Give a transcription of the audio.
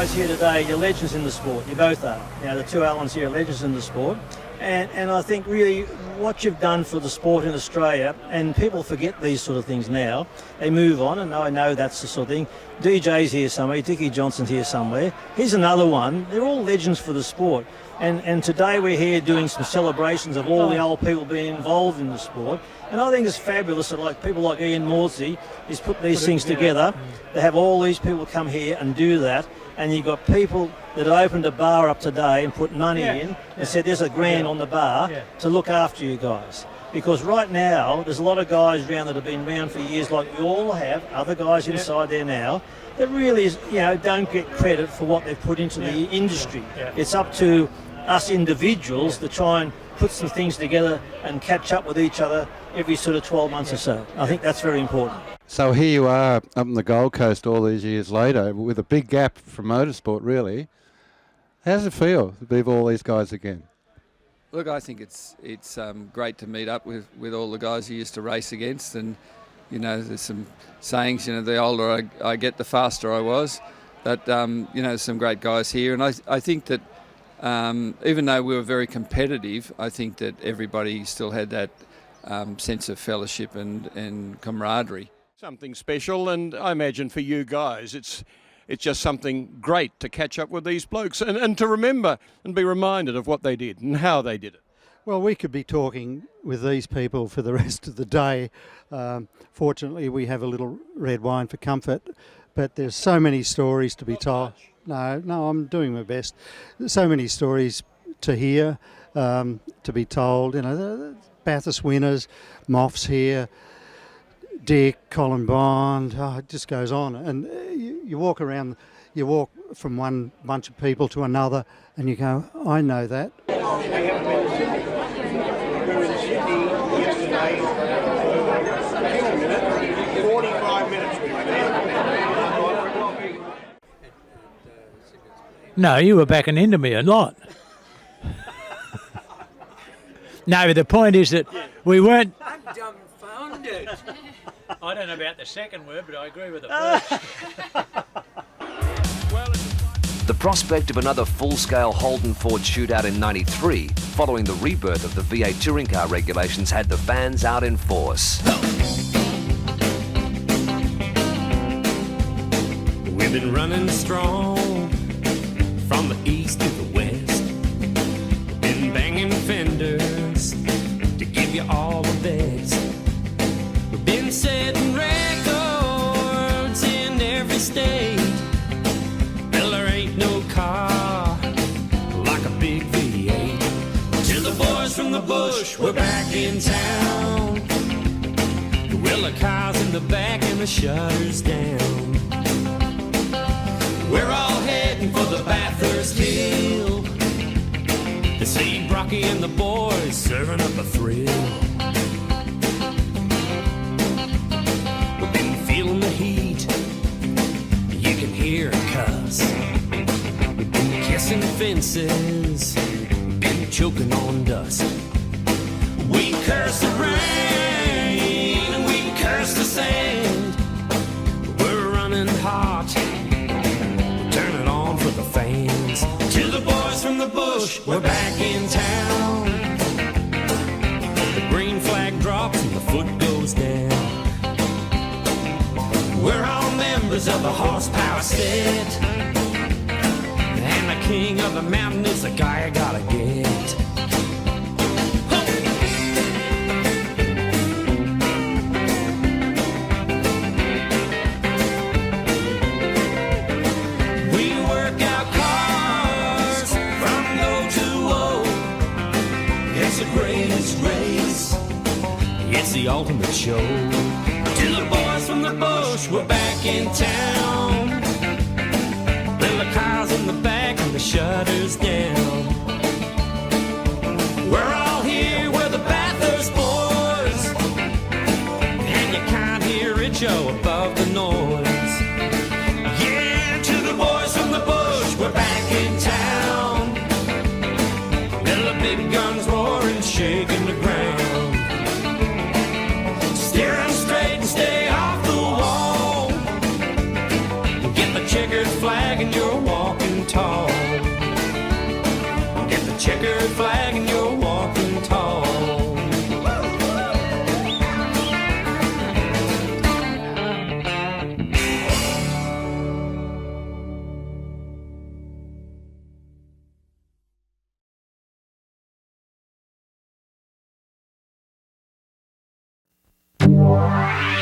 guys here today, you're legends in the sport. You both are. You know, the two Allans here are legends in the sport. And I think really what you've done for the sport in Australia, and people forget these sort of things now, they move on, and I know that's the sort of thing. DJ's here somewhere, Dickie Johnson's here somewhere. Here's another one. They're all legends for the sport. And today we're here doing some celebrations of all the old people being involved in the sport. And I think it's fabulous that like people like Ian Maudsley has put these things together. They have all these people come here and do that. And you've got people that opened a bar up today and put money in and said there's a grand on the bar to look after you guys. Because right now, there's a lot of guys around that have been around for years, like we all have, other guys inside there now, that really don't get credit for what they've put into the industry. It's up to us individuals to try and put some things together and catch up with each other every sort of 12 months or so. I think that's very important. So here you are up on the Gold Coast all these years later with a big gap from motorsport, really. How does it feel to be with all these guys again? Look, I think it's great to meet up with all the guys you used to race against, and you know, there's some sayings. You know, the older I get, the faster I was. But you know, some great guys here, and I think that even though we were very competitive, I think that everybody still had that sense of fellowship and camaraderie. Something special, and I imagine for you guys, it's just something great to catch up with these blokes and to remember and be reminded of what they did and how they did it. Well, we could be talking with these people for the rest of the day. Fortunately, we have a little red wine for comfort, but there's so many stories to be told. No, I'm doing my best. There's so many stories to hear, to be told. You know, the Bathurst winners, Moff's here, Dick, Colin Bond, it just goes on. And you walk around, you walk from one bunch of people to another, and you go, I know that. No, you were backing into me a lot. No, the point is that we weren't... I'm dumbfounded. I don't know about the second word, but I agree with the first. The prospect of another full-scale Holden Ford shootout in '93, following the rebirth of the V8 touring car regulations, had the fans out in force. We've been running strong from the east to the west. Been banging fenders to give you all the best. We've been setting records in every state. Well, there ain't no car like a big V8. To the boys from the bush, we're back in town. Well, the car's in the back and the shutters down. We're all heading for the Bathurst Hill to see Brocky and the boys serving up a thrill. We've been feeling the heat, you can hear it cuss. We've been kissing fences, we've been choking on dust. We curse the rain and we curse the sand. We're running hot, turn it on for the fans. To the boys from the bush, we're back in town. The green flag drops and the foot goes down. We're all members of the horsepower set, and the king of the mountain is the guy I gotta get. It's the ultimate show. To the boys from the bush, we're back in town. Well, the car's in the back and the shutters down. We're all here, we're the Bathurst boys, and you can't hear it, Joe, above the noise. Yeah, to the boys from the bush, we're back in town. Well, the big guns roaring, shaking the ground. Steer 'em straight and stay off the wall. Get the checkered flag and you're walking Bye.